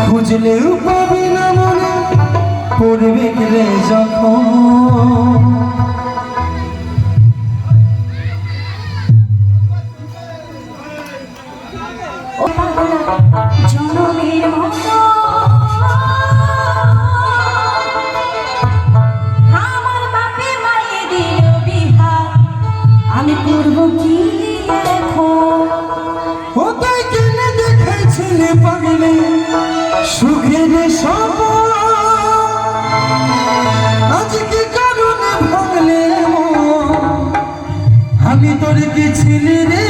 খুঁজলেও পাবি না মনে পড়বে গেলে যখন জনমের মতো আমার বাপে মায়ে দিল বিহা আমি করব কি এখন ও তাই কেন দেখাইছিলে পাগলে সুখের সপন আজকে কারণে ভাঙলে আমি তোর কি ছিলি রে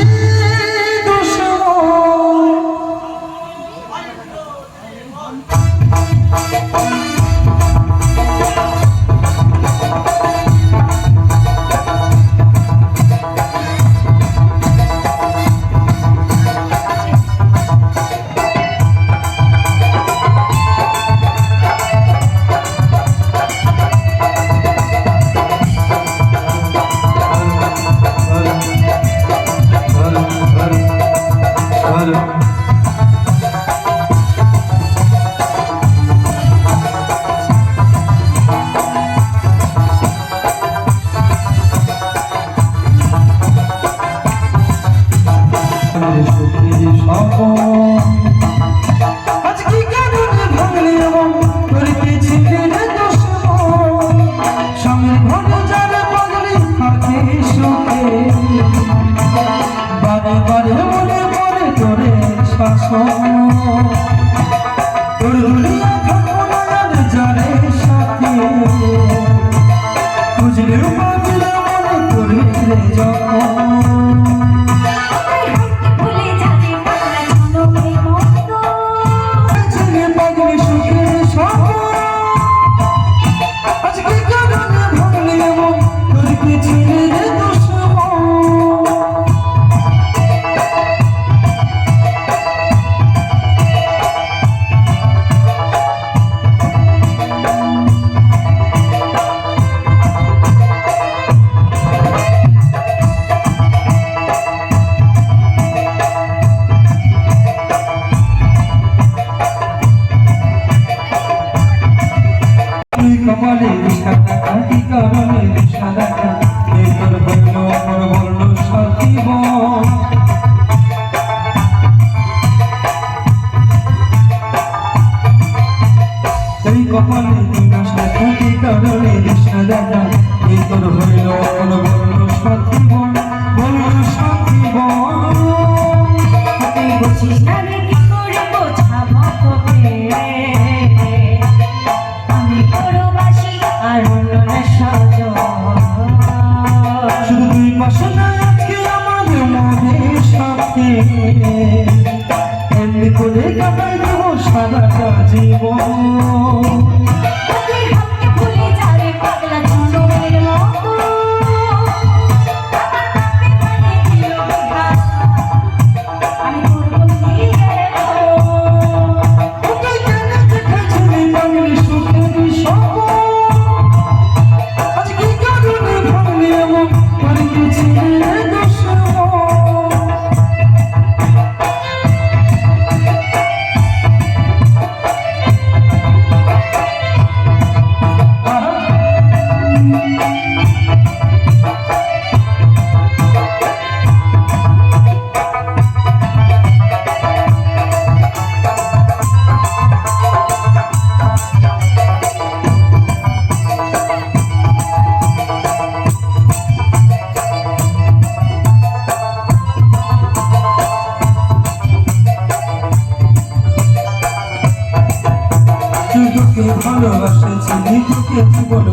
কপালে সাদা কাটি করলে সাদা কাটি তোর বলল আমার বলল সতীব এই কপালে দিনা সাদা কাটি করলে সাদা কাটি তোর বলল আমার বলল সতীব বলল সতীব তুই বুঝিস না রে কি করে বোঝাবো তোকে আমি পরবাসী আর অন্য না সজন শুধু তুই পাশে না আজকে আমার মনের সাথে এমনি করে কাটাই দেবো সারাটা জীবন ভালোবাসা চিনি তোকে জীবন